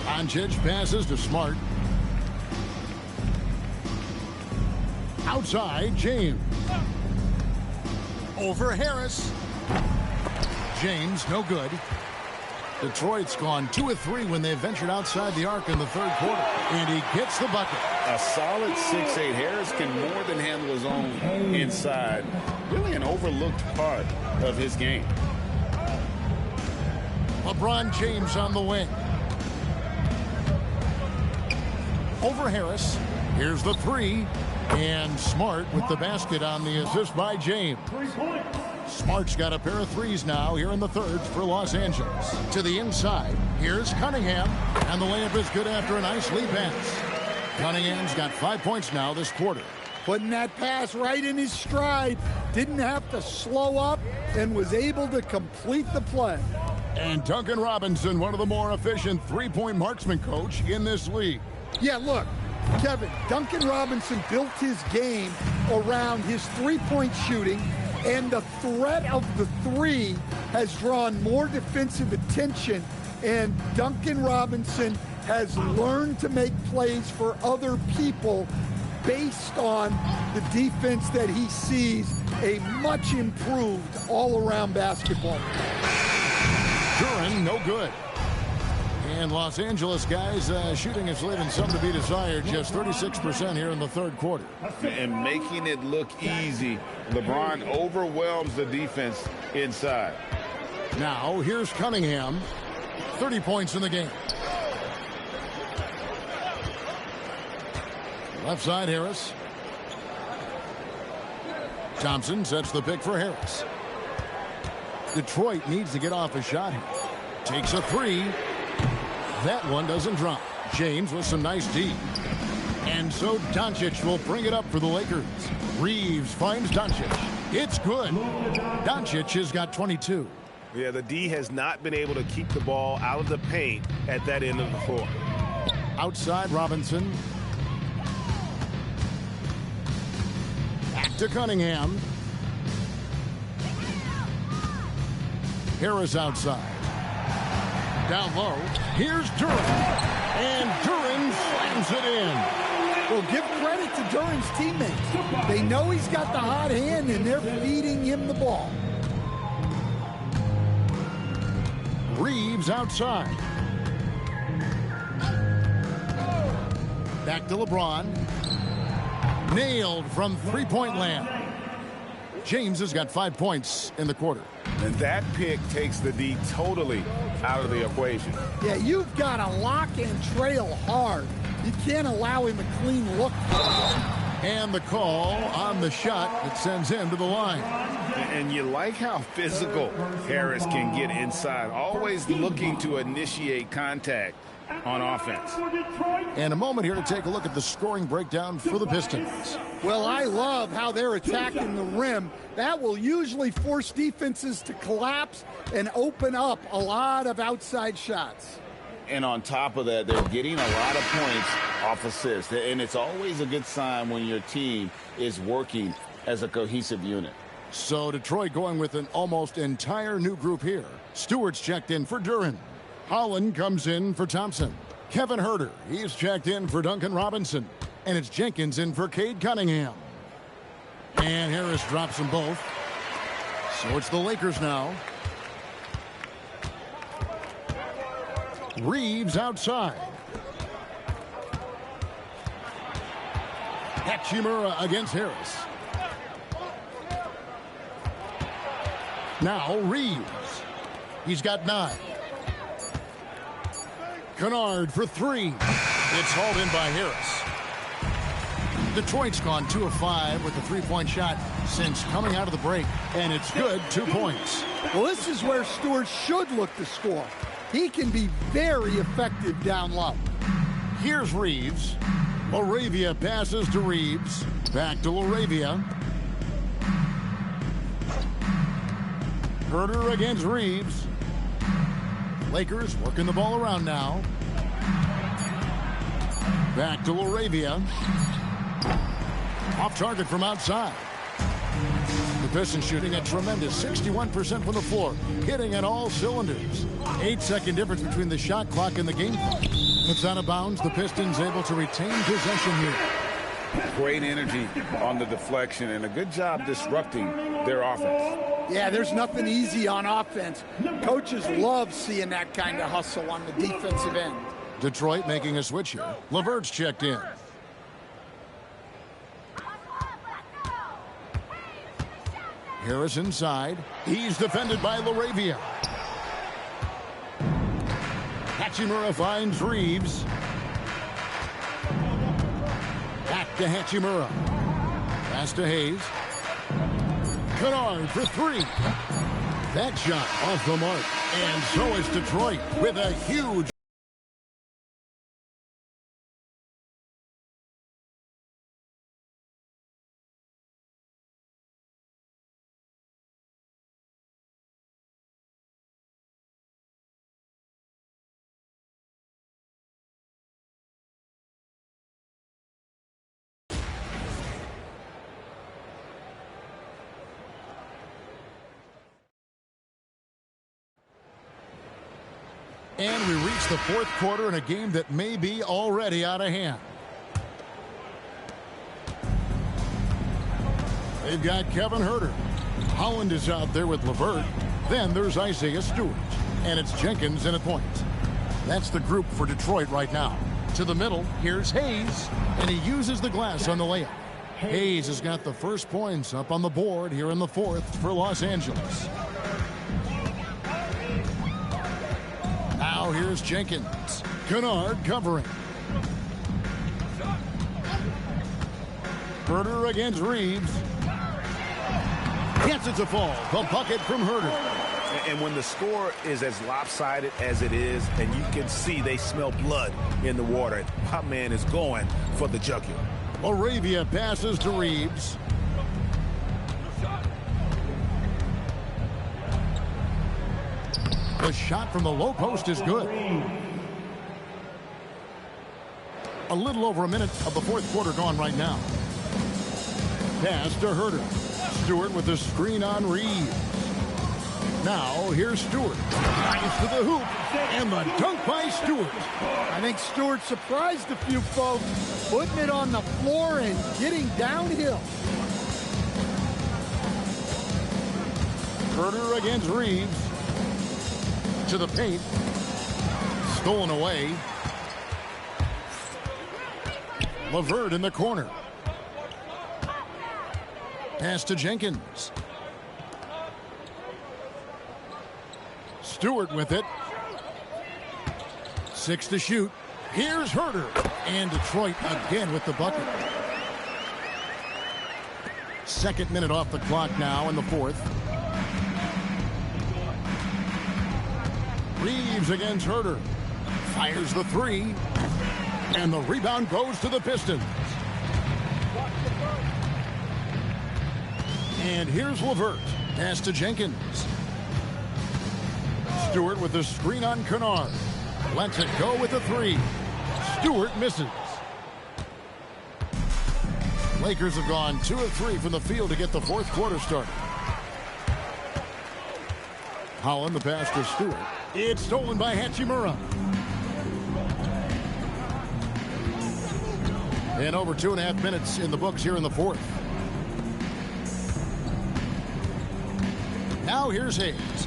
S1: Doncic passes to Smart. Outside, James. Over Harris. James, no good. Detroit's gone 2 of 3 when they ventured outside the arc in the third quarter. And he gets the bucket.
S2: A solid 6'8". Harris can more than handle his own inside. Really an overlooked part of his game.
S1: LeBron James on the wing. Over Harris. Here's the 3. And Smart with the basket on the assist by James. Smart's got a pair of threes now here in the third for Los Angeles. To the inside, here's Cunningham, and the layup is good after a nice lead pass. Cunningham's got 5 points now this quarter.
S3: Putting that pass right in his stride. Didn't have to slow up and was able to complete the play.
S1: And Duncan Robinson, one of the more efficient three-point marksman coach in this league.
S3: Yeah, look, Kevin, Duncan Robinson built his game around his three-point shooting, and the threat of the three has drawn more defensive attention, and Duncan Robinson has learned to make plays for other people based on the defense that he sees, a much improved all-around basketball.
S1: Duren, no good. And Los Angeles guys shooting is leaving some to be desired, just 36% here in the third quarter.
S2: And making it look easy. LeBron overwhelms the defense inside.
S1: Now here's Cunningham, 30 points in the game. Left side Harris. Thompson sets the pick for Harris. Detroit needs to get off a shot here. Takes a 3. That one doesn't drop. James with some nice D. And so Doncic will bring it up for the Lakers. Reeves finds Doncic. It's good. Doncic has got 22.
S5: Yeah, the D has not been able to keep the ball out of the paint at that end of the floor.
S1: Outside Robinson. Back to Cunningham. Harris outside. Down low. Here's Duren. And Duren slams it in.
S3: Well, give credit to Duren's teammates. They know he's got the hot hand, and they're feeding him the ball.
S1: Reeves outside. Back to LeBron. Nailed from three-point land. James has got 5 points in the quarter.
S2: And that pick takes the D totally out of the equation.
S3: Yeah, you've got to lock and trail hard. You can't allow him a clean look.
S1: And the call on the shot that sends him to the line.
S2: And you like how physical Harris can get inside, always looking to initiate contact on offense.
S1: And a moment here to take a look at the scoring breakdown for the Pistons.
S3: Well, I love how they're attacking the rim. That will usually force defenses to collapse and open up a lot of outside shots.
S2: And on top of that, they're getting a lot of points off assists. And it's always a good sign when your team is working as a cohesive unit.
S1: So Detroit going with an almost entire new group here. Stewart's checked in for Duren. Holland comes in for Thompson. Kevin Huerter, he's checked in for Duncan Robinson. And it's Jenkins in for Cade Cunningham. And Harris drops them both. So it's the Lakers now. Reeves outside. Hachimura against Harris. Now Reeves. He's got 9. Kennard for 3. It's hauled in by Harris. Detroit's gone 2 of 5 with a 3-point shot since coming out of the break. And it's good, 2 points.
S3: Well, this is where Stewart should look to score. He can be very effective down low.
S1: Here's Reeves. Laravia passes to Reeves. Back to Laravia. Huerter against Reeves. Lakers working the ball around now. Back to Laravia. Off target from outside. The Pistons shooting a tremendous 61% from the floor, hitting at all cylinders. 8-second difference between the shot clock and the game clock. It's out of bounds. The Pistons able to retain possession here.
S2: Great energy on the deflection and a good job disrupting their offense.
S3: Yeah, there's nothing easy on offense. Coaches love seeing that kind of hustle on the defensive end.
S1: Detroit making a switch here. LeVert's checked in. Harris inside. He's defended by Laravia. Hachimura finds Reeves. Back to Hachimura. Pass to Hayes. Kennard for 3. That shot off the mark. And so is Detroit with a huge And we reach the 4th quarter in a game that may be already out of hand. They've got Kevin Huerter. Holland is out there with LeVert. Then there's Isaiah Stewart. And it's Jenkins in at point. That's the group for Detroit right now. To the middle, here's Hayes. And he uses the glass on the layup. Hayes has got the first points up on the board here in the 4th for Los Angeles. Now here's Jenkins. Kennard covering. Huerter against Reeves. Gets it to fall. The bucket from Huerter.
S5: And when the score is as lopsided as it is, and you can see they smell blood in the water, my man is going for the jugular.
S1: Laravia passes to Reeves. The shot from the low post is good. A little over a minute of the 4th quarter gone right now. Pass to Huerter. Stewart with the screen on Reeves. Now here's Stewart. Drives to the hoop. And the dunk by Stewart.
S3: I think Stewart surprised a few folks, putting it on the floor and getting downhill.
S1: Huerter against Reeves. To the paint. Stolen away. LeVert in the corner. Pass to Jenkins. Stewart with it. 6 to shoot. Here's Huerter. And Detroit again with the bucket. Second minute off the clock now in the fourth. Reeves against Herter. Fires the three. And the rebound goes to the Pistons. And here's LeVert. Pass to Jenkins. Stewart with the screen on Kennard. Lets it go with the three. Stewart misses. Lakers have gone 2 of 3 from the field to get the fourth quarter started. Holland, the pass to Stewart. It's stolen by Hachimura. And over 2.5 minutes in the books here in the fourth. Now here's Hayes.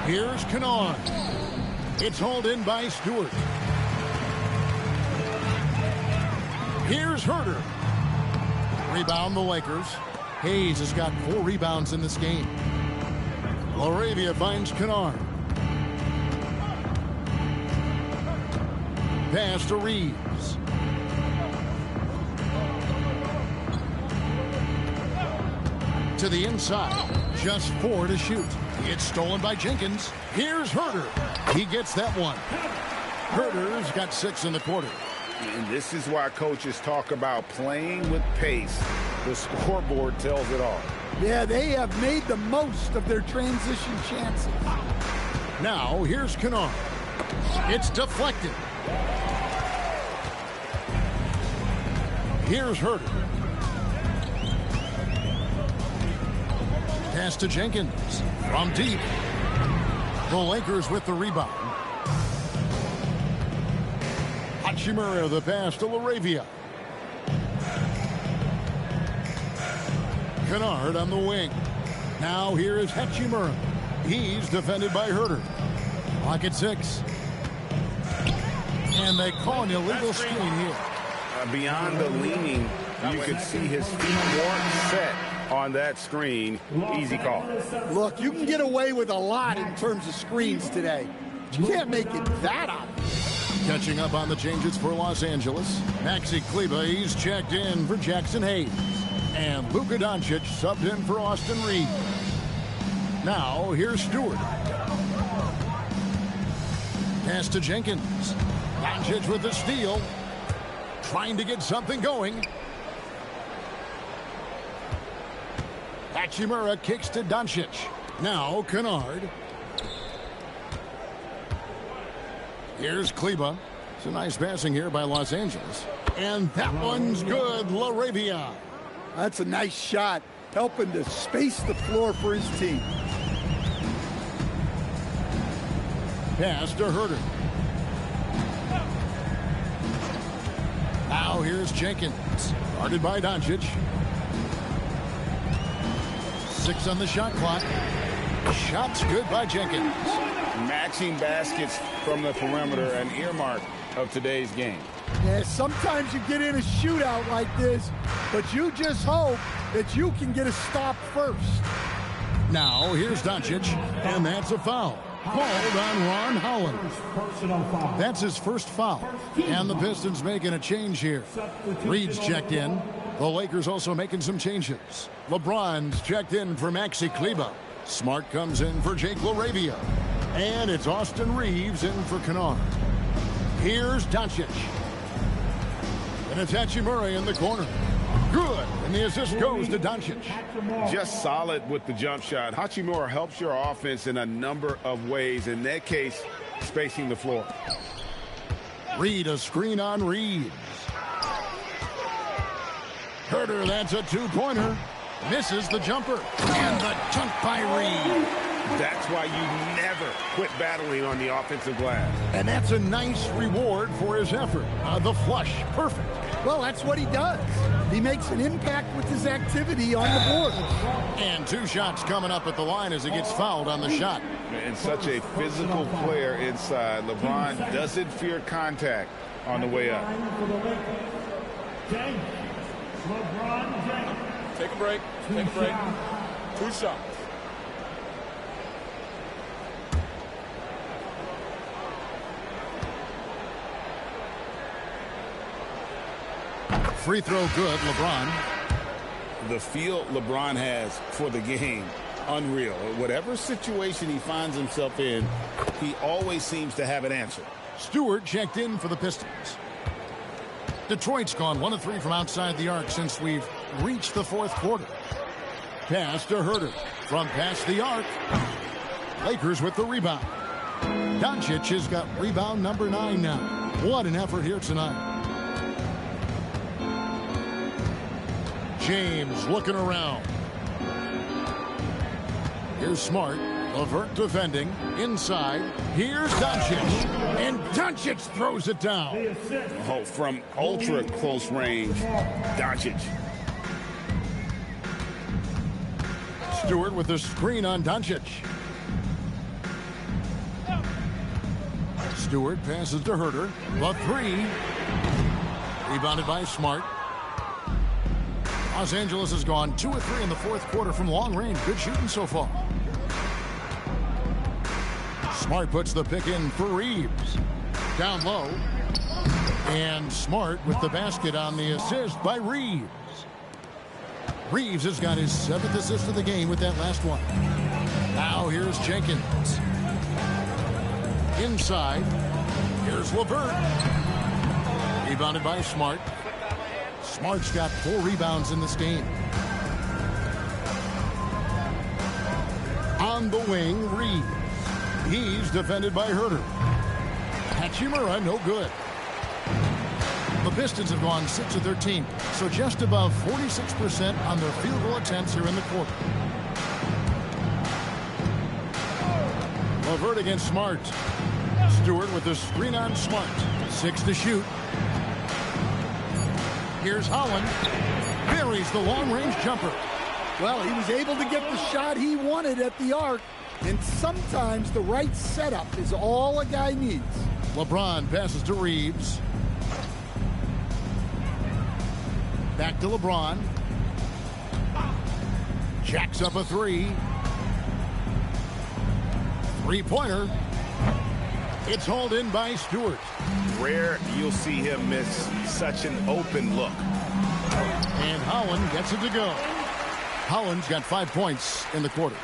S1: Here's Kennard. It's hauled in by Stewart. Here's Herter. Rebound the Lakers. Hayes has got 4 rebounds in this game. LaRavia finds Kennard. Pass to Reeves. To the inside. Just 4 to shoot. It's stolen by Jenkins. Here's Herter. He gets that one. Herter's got 6 in the quarter.
S2: And this is why coaches talk about playing with pace. The scoreboard tells it all.
S3: Yeah, they have made the most of their transition chances.
S1: Now, here's Kennard. It's deflected. Here's Herter. Pass to Jenkins. From deep. The Lakers with the rebound. Hachimura the pass to LaRavia. Kennard on the wing. Now here is Hachimura. He's defended by Herter. Clock at 6. And they call an illegal screen here.
S2: Beyond the leaning, you could see his feet weren't set on that screen. Easy call.
S3: Look, you can get away with a lot in terms of screens today. You can't make it that obvious.
S1: Catching up on the changes for Los Angeles. Maxi Kleber, he's checked in for Jackson Hayes. And Luka Doncic subbed in for Austin Reeves. Now, here's Stewart. Pass to Jenkins. Doncic with the steal. Trying to get something going. Hachimura kicks to Doncic. Now, Kennard. Here's Kleber. It's a nice passing here by Los Angeles. And that one's good. LaRavia.
S3: That's a nice shot, helping to space the floor for his team.
S1: Pass to Herter. Now here's Jenkins. Guarded by Doncic. 6 on the shot clock. Shot's good by Jenkins.
S2: Matching baskets from the perimeter, an earmark of today's game.
S3: Yeah, sometimes you get in a shootout like this, but you just hope that you can get a stop first.
S1: Now, here's Doncic, and that's a foul. Called on Ron Holland. That's his first foul. And the Pistons making a change here. Reed's checked in. The Lakers also making some changes. LeBron's checked in for Maxi Kleber. Smart comes in for Jake LaRavia. And it's Austin Reeves in for Kennard. Here's Doncic. And it's Hachimura in the corner. Good. And the assist goes to Doncic.
S2: Just solid with the jump shot. Hachimura helps your offense in a number of ways. In that case, spacing the floor.
S1: Reed, a screen on Reeves. Herter, that's a 2-pointer. Misses the jumper. And the dunk by Reed.
S2: That's why you never quit battling on the offensive glass.
S1: And that's a nice reward for his effort. The flush, perfect.
S3: Well, that's what he does. He makes an impact with his activity on the board.
S1: And 2 shots coming up at the line as he gets fouled on the shot.
S2: And such a physical player inside. LeBron doesn't fear contact on the way up.
S7: Take a break. Take a break. 2 shots.
S1: Free throw good, LeBron.
S2: the feel LeBron has for the game, unreal. Whatever situation he finds himself in, he always seems to have an answer.
S1: Stewart checked in for the Pistons. Detroit's gone 1 of 3 from outside the arc since we've reached the fourth quarter. Pass to Herter from past the arc. Lakers with the rebound. Doncic has got rebound number 9 now. What an effort here tonight. James looking around. Here's Smart. LeVert defending. Inside. Here's Doncic. And Doncic throws it down.
S2: Oh, from ultra close range, Doncic.
S1: Stewart with the screen on Doncic. Stewart passes to Herter. The 3. Rebounded by Smart. Los Angeles has gone 2 of 3 in the fourth quarter from long range. Good shooting so far. Smart puts the pick in for Reeves. Down low. And Smart with the basket on the assist by Reeves. Reeves has got his 7th assist of the game with that last one. Now here's Jenkins. Inside. Here's LeVert. Rebounded by Smart. Smart's got 4 rebounds in this game. On the wing, Reeves. He's defended by Herter. Hachimura, no good. The Pistons have gone 6 of 13, so just above 46% on their field goal attempts here in the quarter. LeVert against Smart. Stewart with the screen on Smart. 6 to shoot. Here's Holland. Buries the long-range jumper.
S3: Well, he was able to get the shot he wanted at the arc, and sometimes the right setup is all a guy needs.
S1: LeBron passes to Reeves. Back to LeBron. Jacks up a 3. Three-pointer. It's hauled in by Stewart.
S2: Rare you'll see him miss such an open look.
S1: And Holland gets it to go. Holland's got 5 points in the quarter.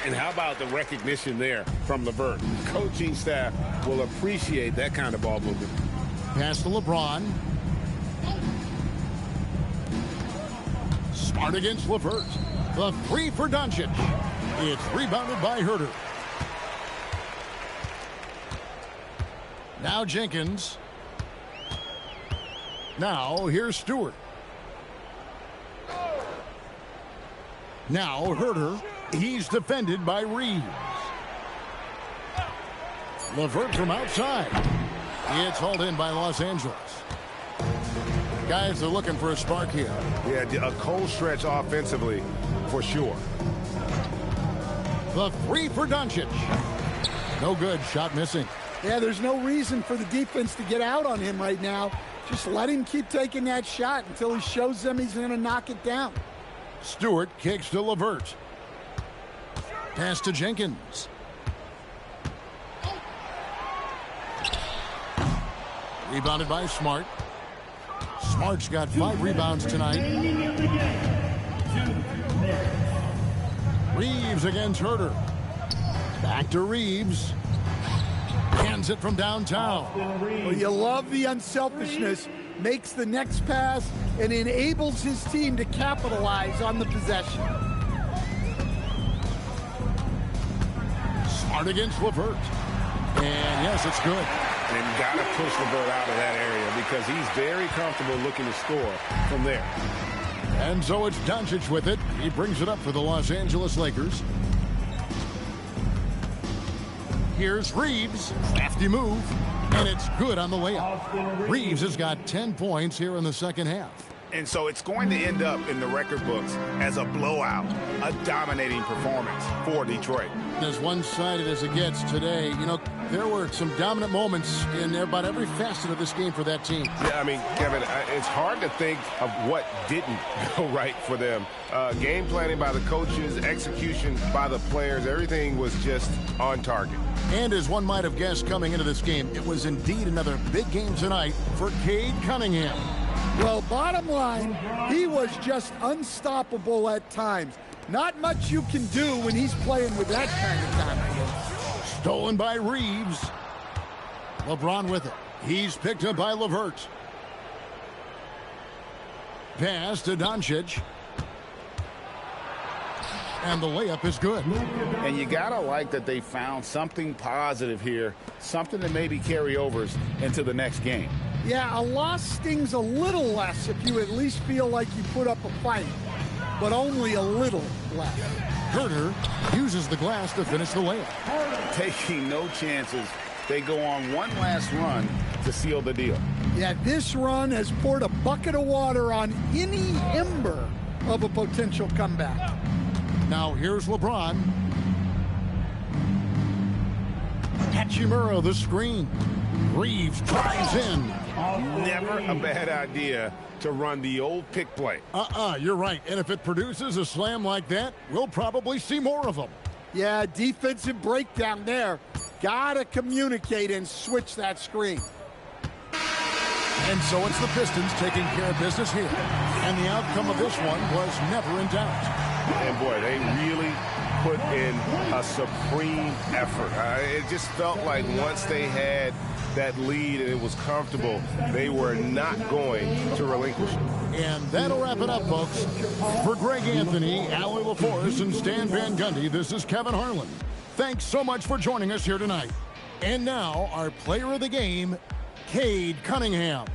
S2: And how about the recognition there from LeVert? Coaching staff will appreciate that kind of ball movement.
S1: Pass to LeBron. Smart against LeVert. The 3 for Doncic. It's rebounded by Herter. Now Jenkins. Now here's Stewart. Now Herter. He's defended by Reeves. LeVert from outside. It's hauled in by Los Angeles. Guys are looking for a spark here.
S2: Yeah, a cold stretch offensively for sure.
S1: The 3 for Doncic. No good. Shot missing.
S3: Yeah, there's no reason for the defense to get out on him right now. Just let him keep taking that shot until he shows them he's going to knock it down.
S1: Stewart kicks to LeVert. Pass to Jenkins. Rebounded by Smart. Smart's got 5 rebounds tonight. Reeves against Herter. Back to Reeves. Hands it from downtown.
S3: Well, you love the unselfishness. Makes the next pass and enables his team to capitalize on the possession.
S1: Smart against LeVert. And yes, it's good.
S2: And got to push LeVert out of that area because he's very comfortable looking to score from there.
S1: And so it's Doncic with it. He brings it up for the Los Angeles Lakers. Here's Reeves. Crafty move. And it's good on the layup. Reeves has got 10 points here in the second half.
S2: And so it's going to end up in the record books as a blowout, a dominating performance for Detroit.
S1: As one-sided as it gets today, you know, there were some dominant moments in about every facet of this game for that team.
S2: Yeah, I mean, Kevin, it's hard to think of what didn't go right for them. Game planning by the coaches, execution by the players, everything was just on target.
S1: And as one might have guessed coming into this game, it was indeed another big game tonight for Cade Cunningham.
S3: Well, bottom line, he was just unstoppable at times. Not much you can do when he's playing with that kind of confidence.
S1: Stolen by Reeves. LeBron with it. He's picked up by LeVert. Pass to Doncic. And the layup is good.
S2: And you got to like that they found something positive here, something that maybe carry overs into the next game.
S3: Yeah, a loss stings a little less if you at least feel like you put up a fight, but only a little less.
S1: Herter uses the glass to finish the layup.
S2: Taking no chances. They go on one last run to seal the deal.
S3: Yeah, this run has poured a bucket of water on any ember of a potential comeback.
S1: Now here's LeBron. Hachimura the screen. Reeves drives in.
S2: Never a bad idea to run the old pick play.
S1: You're right. And if it produces a slam like that, we'll probably see more of them.
S3: Yeah, defensive breakdown there. Gotta communicate and switch that screen.
S1: And so it's the Pistons taking care of business here. And the outcome of this one was never in doubt.
S2: And boy, they really put in a supreme effort. It just felt like once they had that lead and it was comfortable, they were not going to relinquish it.
S1: And that'll wrap it up, folks. For Greg Anthony, Allie LaForce, and Stan Van Gundy, this is Kevin Harlan. Thanks so much for joining us here tonight. And now, our player of the game, Cade Cunningham.